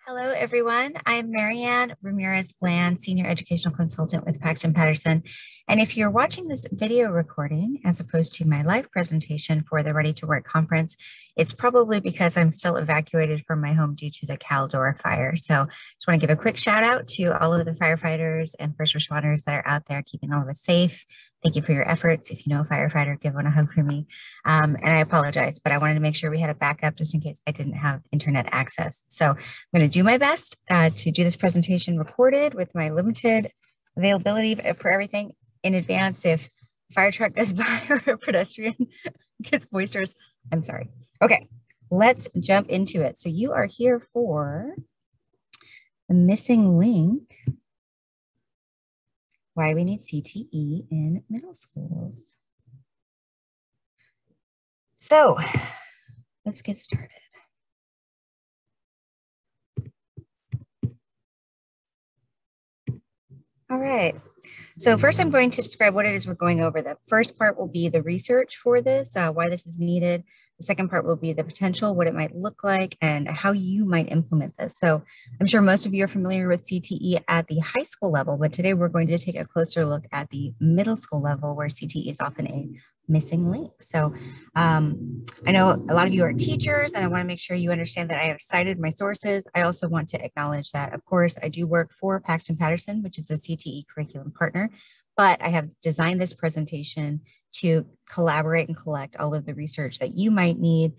Hello, everyone. I'm Marianne Ramirez-Bland, Senior Educational Consultant with Paxton Patterson. And if you're watching this video recording, as opposed to my live presentation for the Ready to Work conference, it's probably because I'm still evacuated from my home due to the Caldor fire. So I just want to give a quick shout out to all of the firefighters and first responders that are out there keeping all of us safe. Thank you for your efforts. If you know a firefighter, give one a hug for me. And I apologize, but I wanted to make sure we had a backup just in case I didn't have internet access. So I'm going to do my best to do this presentation recorded with my limited availability for everything in advance. If a fire truck goes by or a pedestrian gets boisterous, I'm sorry. Okay, let's jump into it. So you are here for the missing link. Why we need CTE in middle schools. So let's get started. All right. So first I'm going to describe what it is we're going over. The first part will be the research for this, why this is needed. The second part will be the potential, what it might look like, and how you might implement this. So I'm sure most of you are familiar with CTE at the high school level, but today we're going to take a closer look at the middle school level where CTE is often a missing link. So I know a lot of you are teachers, and I want to make sure you understand that I have cited my sources. I also want to acknowledge that, of course, I do work for Paxton Patterson, which is a CTE curriculum partner, but I have designed this presentation to collaborate and collect all of the research that you might need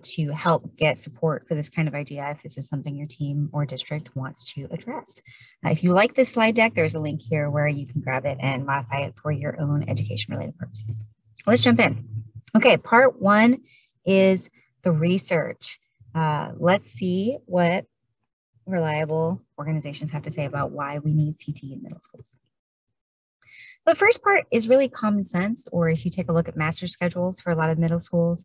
to help get support for this kind of idea if this is something your team or district wants to address. If you like this slide deck, there's a link here where you can grab it and modify it for your own education-related purposes. Let's jump in. Okay, part one is the research. Let's see what reliable organizations have to say about why we need CTE in middle schools. The first part is really common sense, or if you take a look at master schedules for a lot of middle schools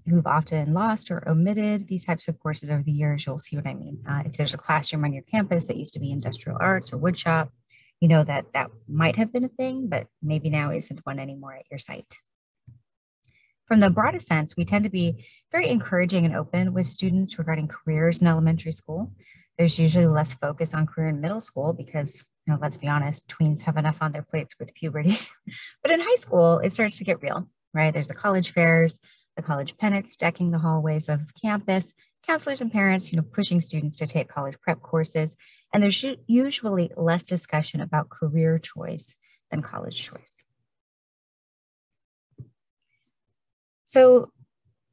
who've often lost or omitted these types of courses over the years, you'll see what I mean. If there's a classroom on your campus that used to be industrial arts or woodshop, you know that that might have been a thing, but maybe now isn't one anymore at your site. From the broadest sense, we tend to be very encouraging and open with students regarding careers in elementary school. There's usually less focus on career in middle school because, let's be honest, tweens have enough on their plates with puberty. But in high school, it starts to get real, right? There's the college fairs, the college pennants decking the hallways of campus, counselors and parents, pushing students to take college prep courses. And there's usually less discussion about career choice than college choice. So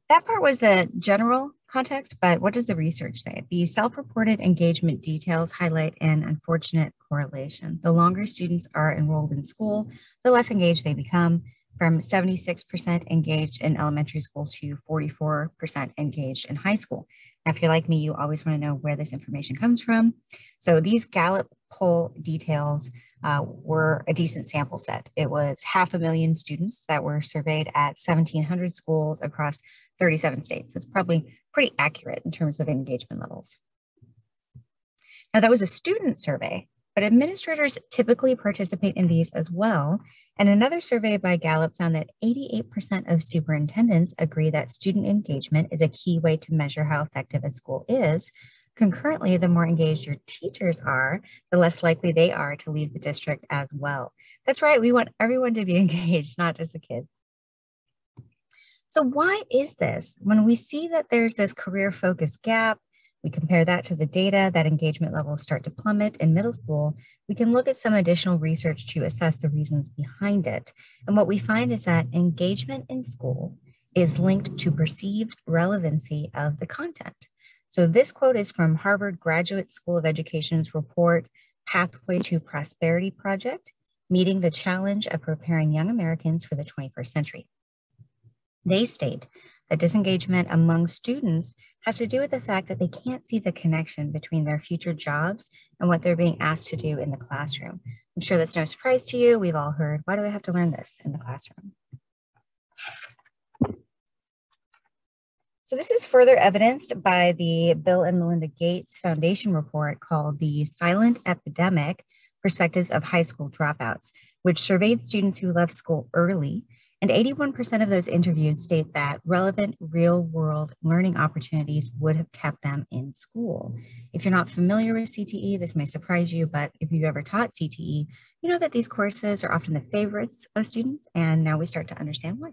that part was the general context, but what does the research say? The self-reported engagement details highlight an unfortunate correlation. The longer students are enrolled in school, the less engaged they become, from 76% engaged in elementary school to 44% engaged in high school. Now, if you're like me, you always want to know where this information comes from. So these Gallup poll details were a decent sample set. It was 500,000 students that were surveyed at 1,700 schools across 37 states. So it's probably pretty accurate in terms of engagement levels. Now, that was a student survey, but administrators typically participate in these as well. And another survey by Gallup found that 88% of superintendents agree that student engagement is a key way to measure how effective a school is. Concurrently, the more engaged your teachers are, the less likely they are to leave the district as well. That's right, we want everyone to be engaged, not just the kids. So why is this? When we see that there's this career focus gap, we compare that to the data that engagement levels start to plummet in middle school, we can look at some additional research to assess the reasons behind it. And what we find is that engagement in school is linked to perceived relevancy of the content. So this quote is from Harvard Graduate School of Education's report, Pathway to Prosperity Project, Meeting the Challenge of Preparing Young Americans for the 21st Century. They state that disengagement among students has to do with the fact that they can't see the connection between their future jobs and what they're being asked to do in the classroom. I'm sure that's no surprise to you. We've all heard, why do I have to learn this in the classroom? So this is further evidenced by the Bill and Melinda Gates Foundation report called The Silent Epidemic: Perspectives of High School Dropouts, which surveyed students who left school early And 81% of those interviewed state that relevant real-world learning opportunities would have kept them in school. If you're not familiar with CTE, this may surprise you, but if you've ever taught CTE, you know that these courses are often the favorites of students, and now we start to understand why.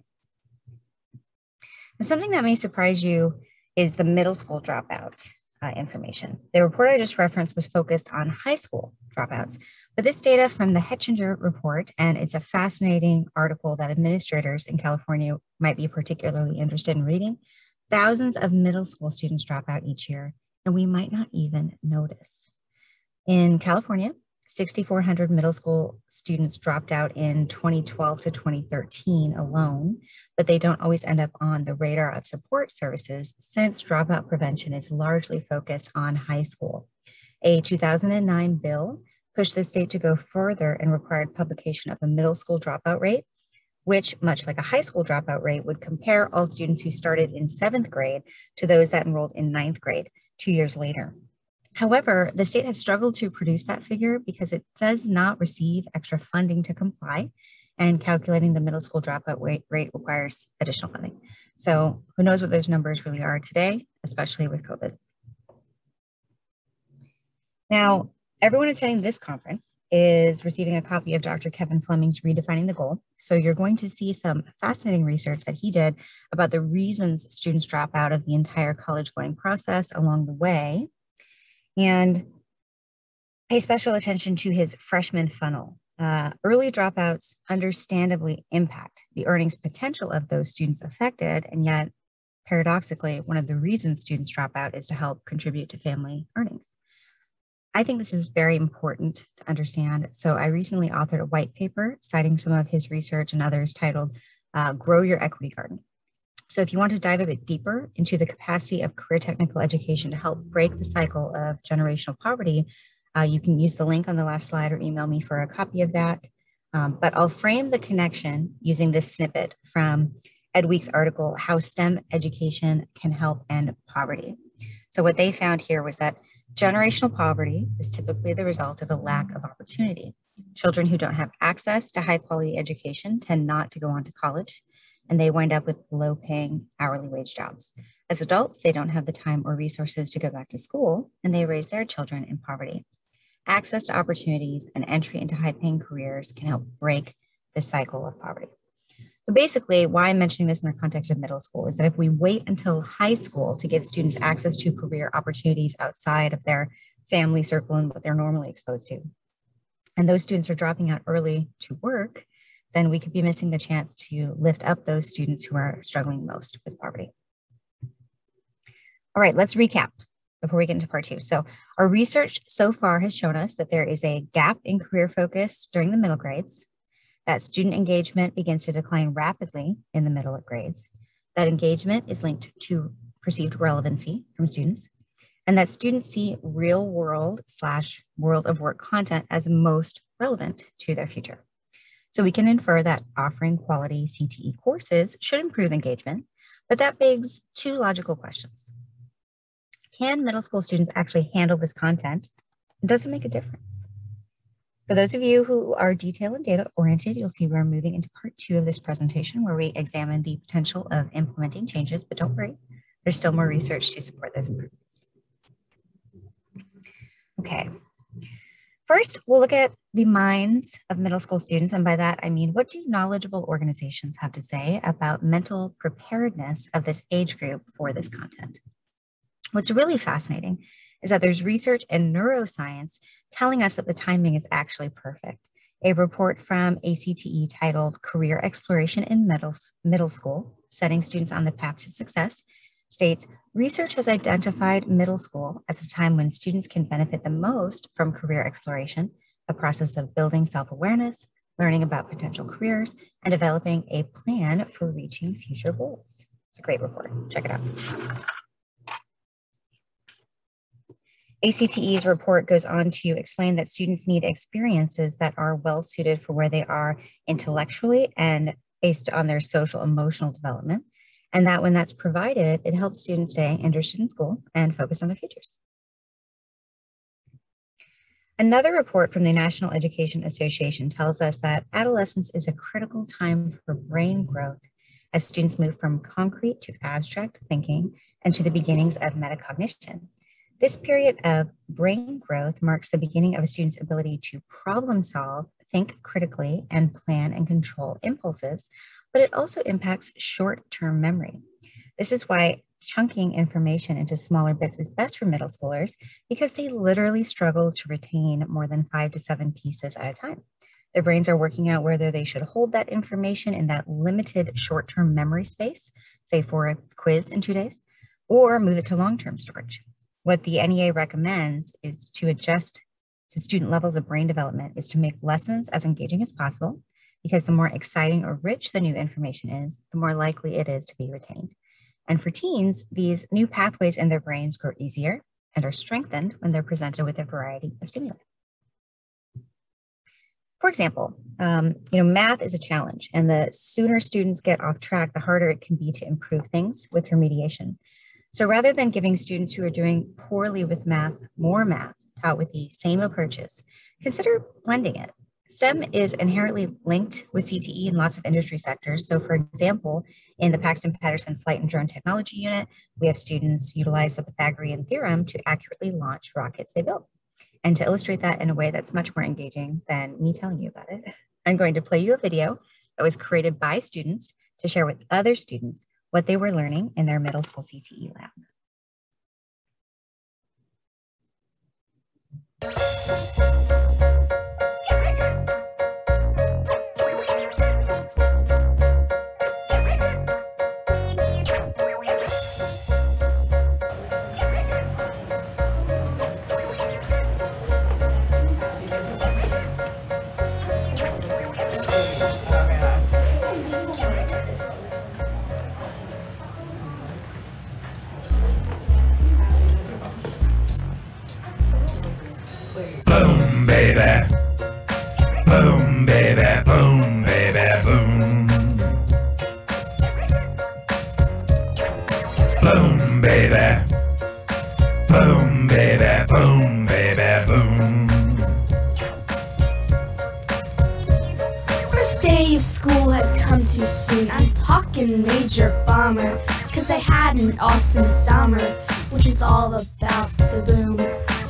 Now, something that may surprise you is the middle school dropout information. The report I just referenced was focused on high school dropouts, but this data from the Hetchinger report, and it's a fascinating article that administrators in California might be particularly interested in reading. Thousands of middle school students drop out each year, and we might not even notice. In California, 6,400 middle school students dropped out in 2012 to 2013 alone, but they don't always end up on the radar of support services since dropout prevention is largely focused on high school. A 2009 bill pushed the state to go further and required publication of a middle school dropout rate, which, much like a high school dropout rate, would compare all students who started in 7th grade to those that enrolled in 9th grade 2 years later. However, the state has struggled to produce that figure because it does not receive extra funding to comply, and calculating the middle school dropout rate requires additional funding. So who knows what those numbers really are today, especially with COVID. Now, everyone attending this conference is receiving a copy of Dr. Kevin Fleming's Redefining the Goal. So you're going to see some fascinating research that he did about the reasons students drop out of the entire college going process along the way, and pay special attention to his freshman funnel. Early dropouts understandably impact the earnings potential of those students affected, and yet, paradoxically, one of the reasons students drop out is to help contribute to family earnings. I think this is very important to understand. So I recently authored a white paper citing some of his research and others titled Grow Your Equity Garden. So if you want to dive a bit deeper into the capacity of career technical education to help break the cycle of generational poverty, you can use the link on the last slide or email me for a copy of that. But I'll frame the connection using this snippet from Ed Week's article, How STEM Education Can Help End Poverty. So what they found here was that generational poverty is typically the result of a lack of opportunity. Children who don't have access to high quality education tend not to go on to college, and they wind up with low-paying hourly wage jobs. As adults, they don't have the time or resources to go back to school, and they raise their children in poverty. Access to opportunities and entry into high-paying careers can help break this cycle of poverty. So basically, why I'm mentioning this in the context of middle school is that if we wait until high school to give students access to career opportunities outside of their family circle and what they're normally exposed to, and those students are dropping out early to work, then we could be missing the chance to lift up those students who are struggling most with poverty. All right, let's recap before we get into part 2. So our research so far has shown us that there is a gap in career focus during the middle grades, that student engagement begins to decline rapidly in the middle grades, that engagement is linked to perceived relevancy from students, and that students see real world / world of work content as most relevant to their future. So we can infer that offering quality CTE courses should improve engagement, but that begs 2 logical questions. Can middle school students actually handle this content? And does it make a difference? For those of you who are detail and data oriented, you'll see we're moving into part 2 of this presentation where we examine the potential of implementing changes, but don't worry, there's still more research to support those improvements. Okay. First, we'll look at the minds of middle school students, and by that I mean, what do knowledgeable organizations have to say about mental preparedness of this age group for this content? What's really fascinating is that there's research in neuroscience telling us that the timing is actually perfect. A report from CTE titled Career Exploration in Middle School, Setting Students on the Path to Success, states, research has identified middle school as a time when students can benefit the most from career exploration, a process of building self-awareness, learning about potential careers, and developing a plan for reaching future goals. It's a great report. Check it out. ACTE's report goes on to explain that students need experiences that are well suited for where they are intellectually and based on their social emotional development. And that when that's provided, it helps students stay interested in school and focused on their futures. Another report from the National Education Association tells us that adolescence is a critical time for brain growth as students move from concrete to abstract thinking and to the beginnings of metacognition. This period of brain growth marks the beginning of a student's ability to problem solve, think critically, and plan and control impulses, but it also impacts short-term memory. This is why chunking information into smaller bits is best for middle schoolers because they literally struggle to retain more than 5 to 7 pieces at a time. Their brains are working out whether they should hold that information in that limited short-term memory space, say for a quiz in 2 days, or move it to long-term storage. What the NEA recommends is to adjust to student levels of brain development is to make lessons as engaging as possible, because the more exciting or rich the new information is, the more likely it is to be retained. And for teens, these new pathways in their brains grow easier and are strengthened when they're presented with a variety of stimuli. For example, math is a challenge, and the sooner students get off track, the harder it can be to improve things with remediation. So rather than giving students who are doing poorly with math more math taught with the same approaches, consider blending it. STEM is inherently linked with CTE in lots of industry sectors. So for example, in the Paxton-Patterson Flight and Drone Technology Unit, we have students utilize the Pythagorean theorem to accurately launch rockets they built. And to illustrate that in a way that's much more engaging than me telling you about it, I'm going to play you a video that was created by students to share with other students what they were learning in their middle school CTE lab. Boom, baby. Boom, baby. Boom, baby. Boom. Boom, baby. Boom, baby. Boom, baby. Boom. First day of school had come too soon. I'm talking major bummer, 'cause I had an awesome summer, which was all about the boom.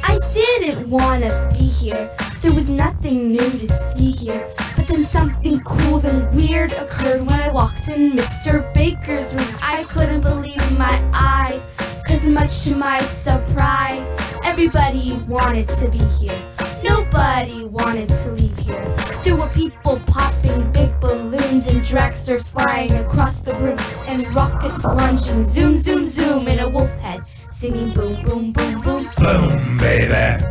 I didn't wanna be here, there was nothing new to see here. But then something cool then weird occurred when I walked in Mr. Baker's room. I couldn't believe my eyes, 'cause much to my surprise, everybody wanted to be here. Nobody wanted to leave here. There were people popping big balloons and dragsters flying across the room and rockets launching zoom, zoom, zoom in a wolf head singing boom, boom, boom, boom. Boom, baby.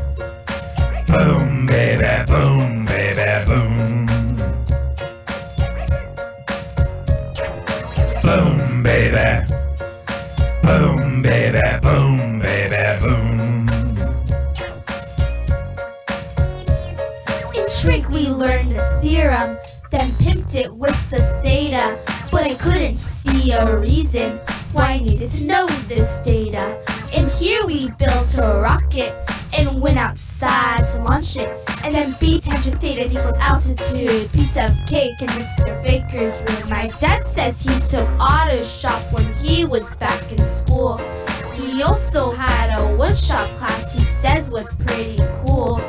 Boom, baby. Boom, baby. Boom. Boom, baby. Boom, baby. Boom, baby. Boom. In trig we learned a theorem, then pimped it with the theta. But I couldn't see a reason why I needed to know this data. And here we built a rocket and went outside to launch it. And then B tangent theta equals altitude. Piece of cake in Mr. Baker's room. My dad says he took auto shop when he was back in school. He also had a woodshop class he says was pretty cool.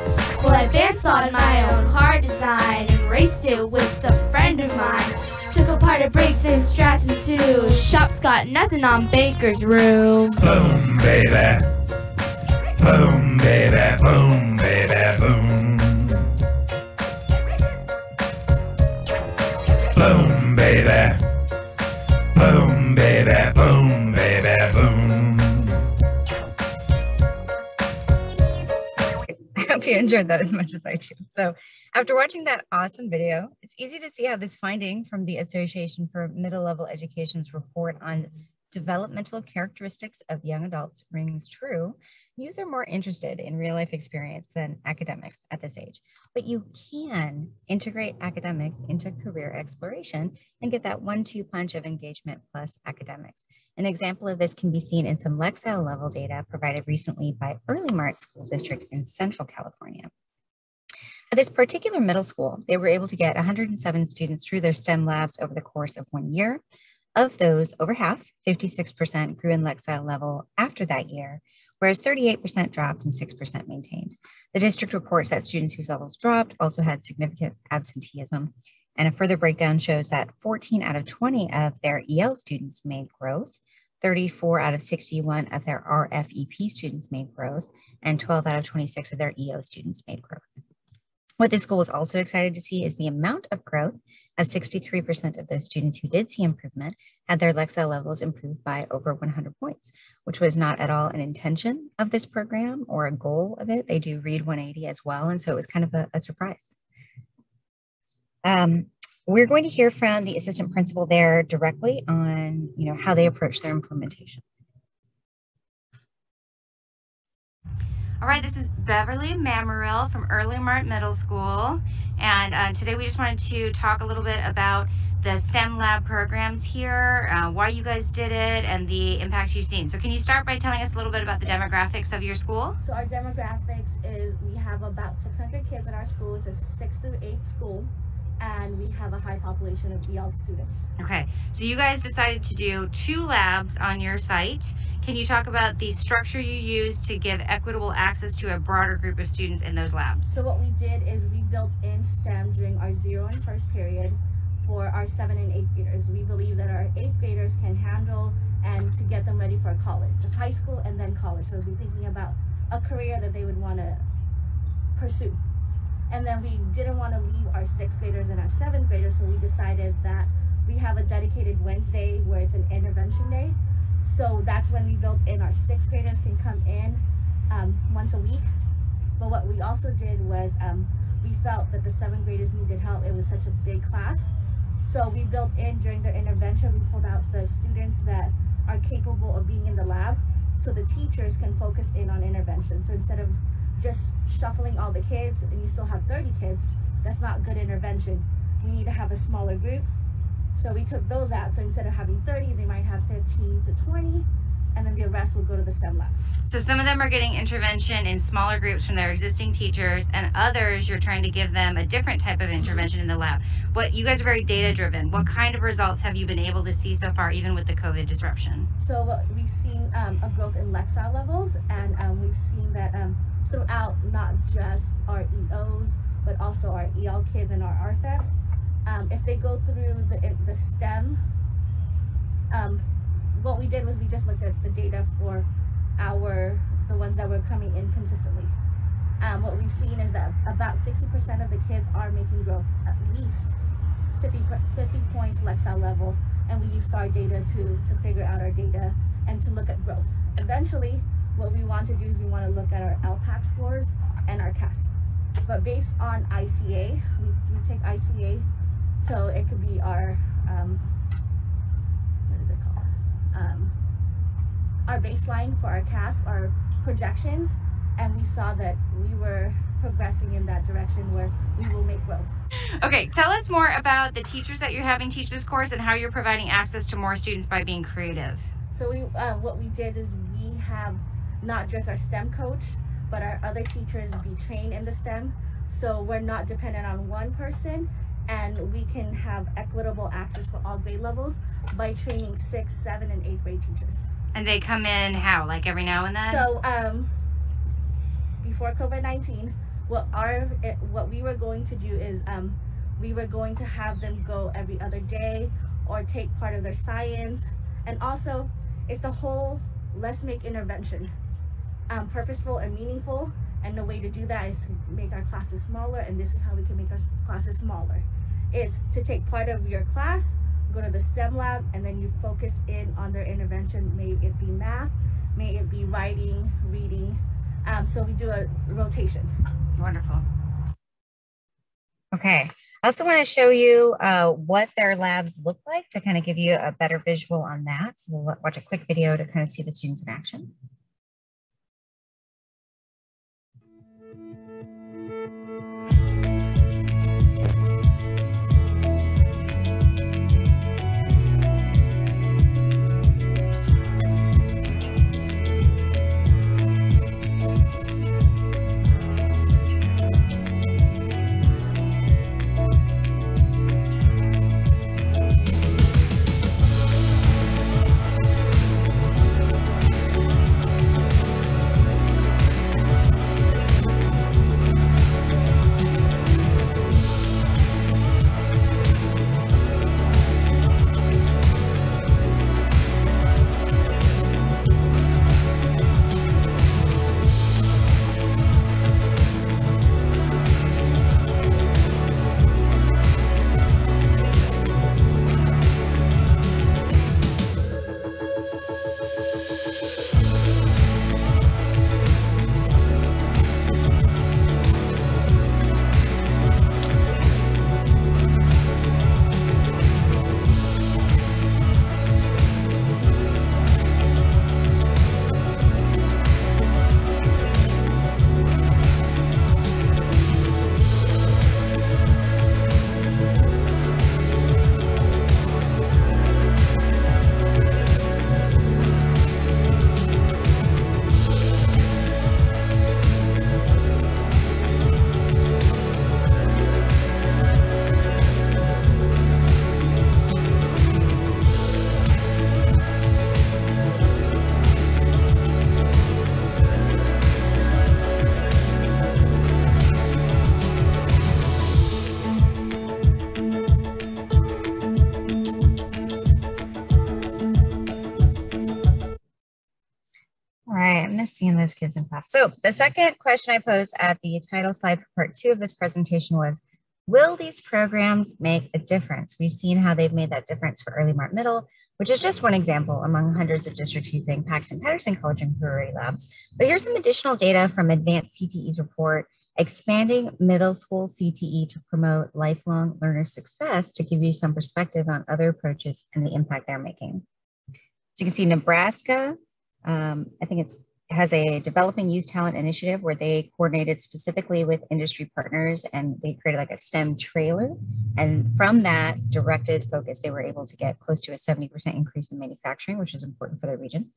Well, I bandsawed my own car design and raced it with a friend of mine. Took apart a Briggs and Stratton too. Shop's got nothing on Baker's room. Boom, baby. Boom, baby. Boom, baby. Boom. Boom, baby. Boom, baby. Boom, baby. Boom. I hope you enjoyed that as much as I do. So after watching that awesome video, it's easy to see how this finding from the Association for Middle Level Education's report on developmental characteristics of young adults rings true. Youth are more interested in real life experience than academics at this age, but you can integrate academics into career exploration and get that 1-2 punch of engagement plus academics. An example of this can be seen in some Lexile level data provided recently by Early Mart School District in Central California. At this particular middle school, they were able to get 107 students through their STEM labs over the course of 1 year. Of those, over half, 56%, grew in Lexile level after that year, whereas 38% dropped and 6% maintained. The district reports that students whose levels dropped also had significant absenteeism. And a further breakdown shows that 14 out of 20 of their EL students made growth, 34 out of 61 of their RFEP students made growth, and 12 out of 26 of their EO students made growth. What this school was also excited to see is the amount of growth, as 63% of those students who did see improvement had their Lexile levels improved by over 100 points, which was not at all an intention of this program or a goal of it. They do read 180 as well, and so it was kind of a surprise. We're going to hear from the assistant principal there directly on, how they approach their implementation. All right, this is Beverly Mammarell from Early Mart Middle School, and today we just wanted to talk a little bit about the STEM lab programs here, why you guys did it, and the impact you've seen. So can you start by telling us a little bit about the demographics of your school? So our demographics is we have about 600 kids in our school. It's a 6 through 8 school, and we have a high population of EL students. Okay, so you guys decided to do 2 labs on your site. Can you talk about the structure you used to give equitable access to a broader group of students in those labs? So what we did is we built in STEM during our 0 and 1st period for our 7th and 8th graders. We believe that our 8th graders can handle and to get them ready for college, high school and then college. So we'll be thinking about a career that they would want to pursue. And then we didn't want to leave our 6th graders and our 7th graders, so we decided that we have a dedicated Wednesday where it's an intervention day. So that's when we built in our 6th graders can come in once a week. But what we also did was we felt that the 7th graders needed help. It was such a big class. So we built in during their intervention, we pulled out the students that are capable of being in the lab so the teachers can focus in on intervention. So instead of just shuffling all the kids and you still have 30 kids, that's not good intervention. We need to have a smaller group. So we took those out. So instead of having 30, they might have 15 to 20, and then the rest will go to the STEM lab. So some of them are getting intervention in smaller groups from their existing teachers, and others you're trying to give them a different type of intervention in the lab. You guys are very data driven. What kind of results have you been able to see so far, even with the COVID disruption? So we've seen a growth in Lexile levels, and we've seen that throughout not just our EOs, but also our EL kids and our RFEP. If they go through the STEM, what we did was we just looked at the data for the ones that were coming in consistently. What we've seen is that about 60% of the kids are making growth, at least 50 points Lexile level, and we use STAR data to figure out our data and to look at growth. Eventually, what we want to do is we want to look at our LPAC scores and our CAS. But based on ICA, we take ICA, so it could be our, what is it called? Our baseline for our CAS, our projections, and we saw that we were progressing in that direction where we will make growth. Okay, tell us more about the teachers that you're having teach this course and how you're providing access to more students by being creative. So what we did is we have not just our STEM coach, but our other teachers be trained in the STEM. So we're not dependent on one person, and we can have equitable access for all grade levels by training 6th, 7th, and 8th grade teachers. And they come in how? Like every now and then? So before COVID-19, what we were going to do is we were going to have them go every other day or take part of their science. And also, it's the whole let's make intervention purposeful and meaningful. And the way to do that is to make our classes smaller, and this is how we can make our classes smaller. Is to take part of your class, go to the STEM lab, and then you focus in on their intervention. May it be math, may it be writing, reading. So we do a rotation. Wonderful. Okay. I also want to show you what their labs look like to kind of give you a better visual on that. So we'll watch a quick video to kind of see the students in action. miss seeing those kids in class. So the second question I posed at the title slide for part 2 of this presentation was, will these programs make a difference? We've seen how they've made that difference for Early Mart Middle, which is just one example among hundreds of districts using Paxton-Patterson College and Brewery Labs. But here's some additional data from Advanced CTE's report, Expanding Middle School CTE to Promote Lifelong Learner Success, to give you some perspective on other approaches and the impact they're making. So you can see Nebraska, I think it has a Developing Youth Talent Initiative where they coordinated specifically with industry partners and they created like a STEM trailer. And from that directed focus, they were able to get close to a 70% increase in manufacturing, which is important for their region.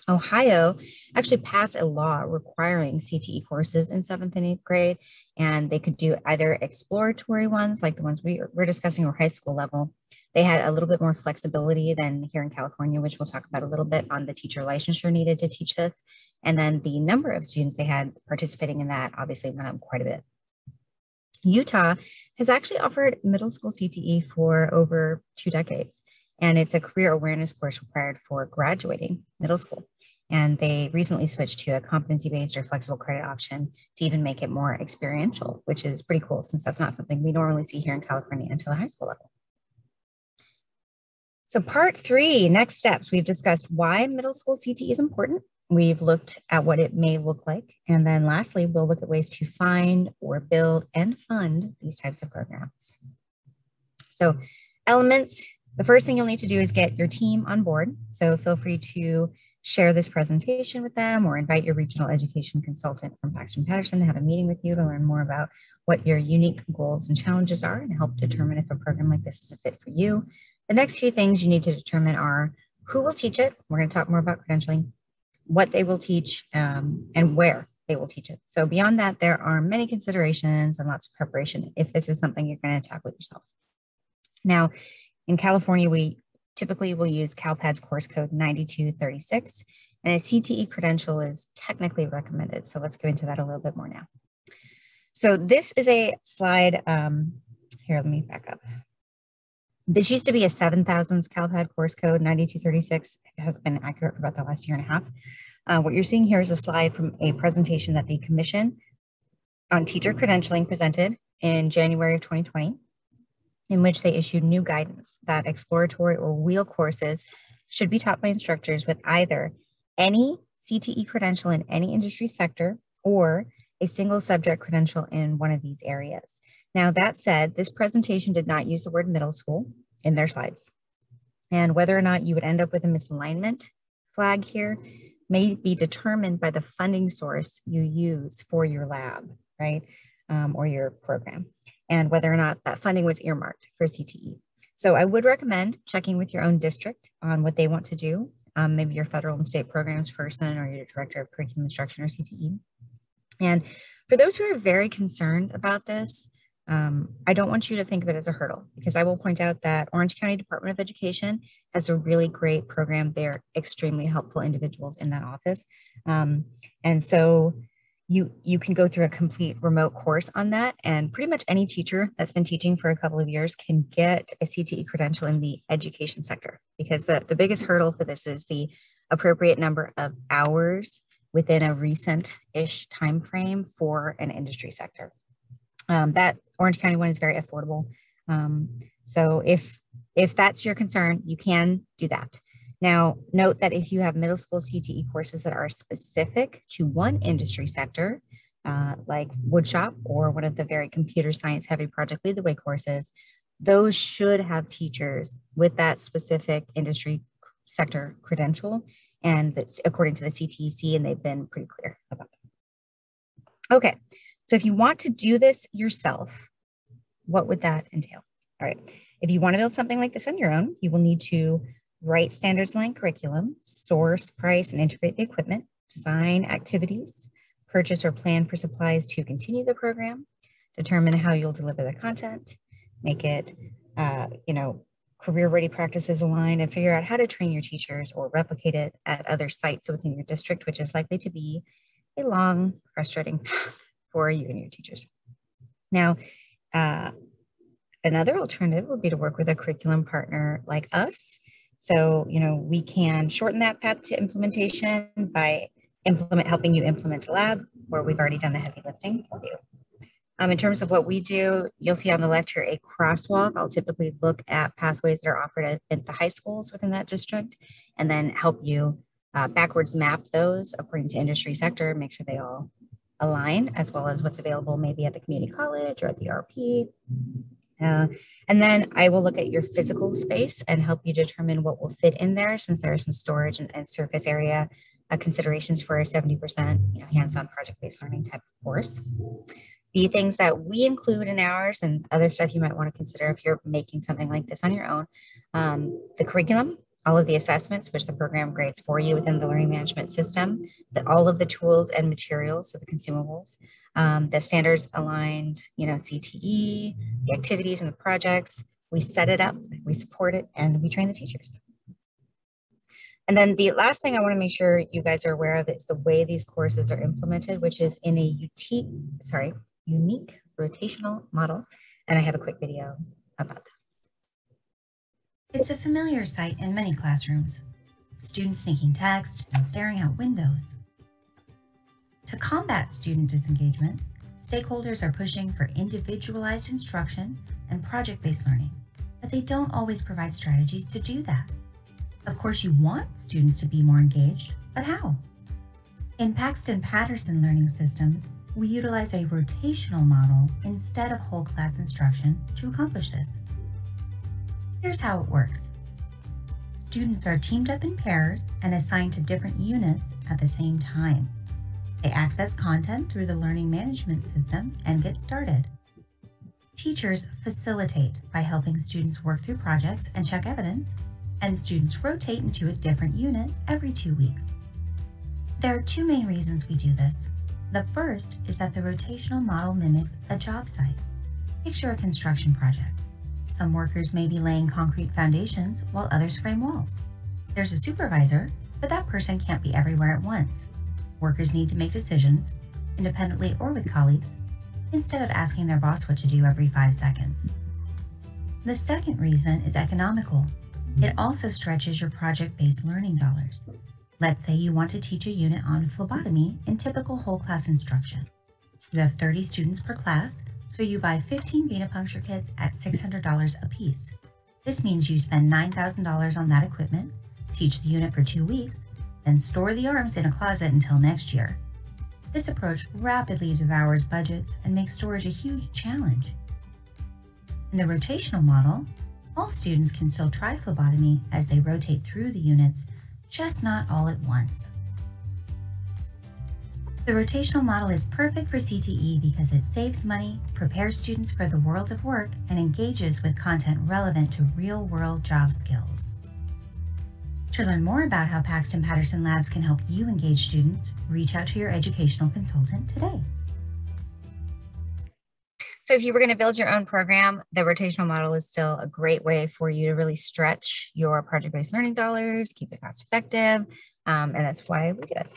Ohio actually passed a law requiring CTE courses in 7th and 8th grade, and they could do either exploratory ones like the ones we're discussing or high school level. They had a little bit more flexibility than here in California, which we'll talk about a little bit on the teacher licensure needed to teach this. And then the number of students they had participating in that obviously went up quite a bit. Utah has actually offered middle school CTE for over 2 decades. And it's a career awareness course required for graduating middle school. And they recently switched to a competency-based or flexible credit option to even make it more experiential, which is pretty cool since that's not something we normally see here in California until the high school level. So part 3, next steps, we've discussed why middle school CTE is important. We've looked at what it may look like. And then lastly, we'll look at ways to find or build and fund these types of programs. So elements. The first thing you'll need to do is get your team on board. So feel free to share this presentation with them or invite your regional education consultant from Paxton-Patterson to have a meeting with you to learn more about what your unique goals and challenges are and help determine if a program like this is a fit for you. The next few things you need to determine are who will teach it. We're going to talk more about credentialing, what they will teach, and where they will teach it. So beyond that, there are many considerations and lots of preparation if this is something you're going to tackle yourself. Now, in California, we typically will use CalPADS course code 9236, and a CTE credential is technically recommended. So let's go into that a little bit more now. So this is a slide, here, let me back up. This used to be a 7000s CalPAD course code 9236. It has been accurate for about the last year and a half. What you're seeing here is a slide from a presentation that the Commission on Teacher Credentialing presented in January of 2020. In which they issued new guidance that exploratory or wheel courses should be taught by instructors with either any CTE credential in any industry sector or a single subject credential in one of these areas. Now, that said, this presentation did not use the word middle school in their slides. And whether or not you would end up with a misalignment flag here may be determined by the funding source you use for your lab, right, or your program, and whether or not that funding was earmarked for CTE. So I would recommend checking with your own district on what they want to do, maybe your federal and state programs person or your director of curriculum instruction or CTE. And for those who are very concerned about this, I don't want you to think of it as a hurdle, because I will point out that Orange County Department of Education has a really great program. They're extremely helpful individuals in that office. And so you can go through a complete remote course on that, and pretty much any teacher that's been teaching for a couple of years can get a CTE credential in the education sector, because the biggest hurdle for this is the appropriate number of hours within a recent-ish time frame for an industry sector. That Orange County one is very affordable. So if that's your concern, you can do that. Now, note that if you have middle school CTE courses that are specific to one industry sector, like woodshop or one of the very computer science heavy Project Lead the Way courses, those should have teachers with that specific industry sector credential, and that's according to the CTEC, and they've been pretty clear about that. Okay, so if you want to do this yourself, what would that entail? All right, if you want to build something like this on your own, you will need to write standards line curriculum, source, price, and integrate the equipment, design activities, purchase or plan for supplies to continue the program, determine how you'll deliver the content, make it, career-ready practices aligned, and figure out how to train your teachers or replicate it at other sites within your district, which is likely to be a long, frustrating path for you and your teachers. Now, another alternative would be to work with a curriculum partner like us. So, we can shorten that path to implementation by helping you implement a lab, where we've already done the heavy lifting for you. In terms of what we do, you'll see on the left here a crosswalk. I'll typically look at pathways that are offered at the high schools within that district, and then help you backwards map those according to industry sector, make sure they all align, as well as what's available maybe at the community college or at the RP. And then I will look at your physical space and help you determine what will fit in there, since there are some storage and surface area considerations for a 70% hands-on project-based learning type of course. The things that we include in ours and other stuff you might want to consider if you're making something like this on your own, the curriculum, all of the assessments, which the program grades for you within the learning management system, all of the tools and materials, so the consumables, the standards aligned, CTE, the activities and the projects. We set it up, we support it, and we train the teachers. And then the last thing I want to make sure you guys are aware of is the way these courses are implemented, which is in a unique rotational model. And I have a quick video about that. It's a familiar sight in many classrooms. Students sneaking text and staring out windows. To combat student disengagement, stakeholders are pushing for individualized instruction and project-based learning, but they don't always provide strategies to do that. Of course, you want students to be more engaged, but how? In Paxton Patterson learning systems, we utilize a rotational model instead of whole class instruction to accomplish this. Here's how it works. Students are teamed up in pairs and assigned to different units at the same time. They access content through the learning management system and get started. Teachers facilitate by helping students work through projects and check evidence, and students rotate into a different unit every 2 weeks. There are two main reasons we do this. The first is that the rotational model mimics a job site. Picture a construction project. Some workers may be laying concrete foundations while others frame walls. There's a supervisor, but that person can't be everywhere at once. Workers need to make decisions, independently or with colleagues, instead of asking their boss what to do every 5 seconds. The second reason is economical. It also stretches your project-based learning dollars. Let's say you want to teach a unit on phlebotomy in typical whole class instruction. You have 30 students per class, so you buy 15 venipuncture kits at $600 a piece. This means you spend $9,000 on that equipment, teach the unit for 2 weeks, then store the arms in a closet until next year. This approach rapidly devours budgets and makes storage a huge challenge. In the rotational model, all students can still try phlebotomy as they rotate through the units, just not all at once. The rotational model is perfect for CTE because it saves money, prepares students for the world of work, and engages with content relevant to real-world job skills. To learn more about how Paxton Patterson Labs can help you engage students, reach out to your educational consultant today. So if you were going to build your own program, the rotational model is still a great way for you to really stretch your project-based learning dollars, keep it cost effective, and that's why we do it.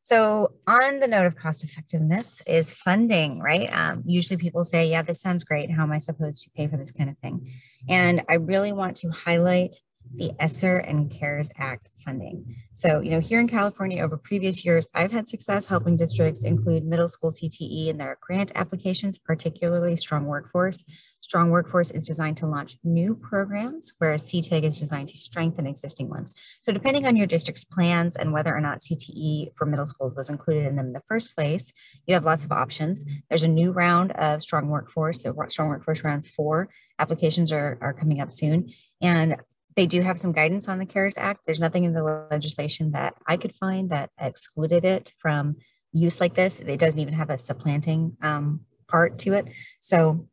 So on the note of cost effectiveness is funding, right? Usually people say, yeah, this sounds great. How am I supposed to pay for this kind of thing? And I really want to highlight the ESSER and CARES Act funding. So, here in California over previous years, I've had success helping districts include middle school CTE in their grant applications, particularly Strong Workforce. Strong Workforce is designed to launch new programs, whereas CTEG is designed to strengthen existing ones. So depending on your district's plans and whether or not CTE for middle schools was included in them in the first place, you have lots of options. There's a new round of Strong Workforce, so Strong Workforce round 4 applications are coming up soon. And they do have some guidance on the CARES Act. There's nothing in the legislation that I could find that excluded it from use like this. It doesn't even have a supplanting part to it. So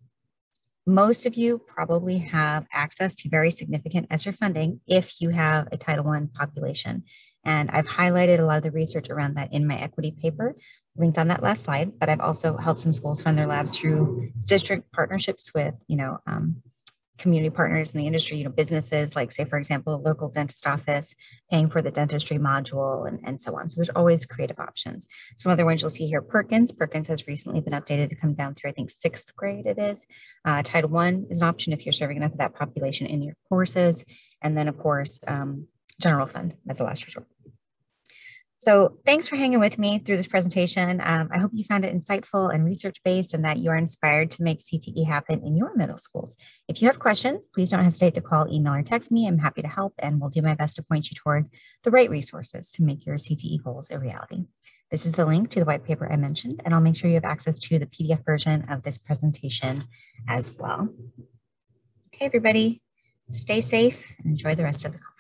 most of you probably have access to very significant ESSER funding if you have a Title I population. And I've highlighted a lot of the research around that in my equity paper, linked on that last slide, but I've also helped some schools fund their labs through district partnerships with, community partners in the industry, businesses like, say, for example, a local dentist office paying for the dentistry module and so on. So there's always creative options. Some other ones you'll see here, Perkins. Perkins has recently been updated to come down through, I think, 6th grade it is. Title I is an option if you're serving enough of that population in your courses. And then, of course, general fund as a last resort. So thanks for hanging with me through this presentation. I hope you found it insightful and research-based and that you are inspired to make CTE happen in your middle schools. If you have questions, please don't hesitate to call, email, or text me. I'm happy to help and will do my best to point you towards the right resources to make your CTE goals a reality. This is the link to the white paper I mentioned, and I'll make sure you have access to the PDF version of this presentation as well. Okay, everybody, stay safe and enjoy the rest of the conference.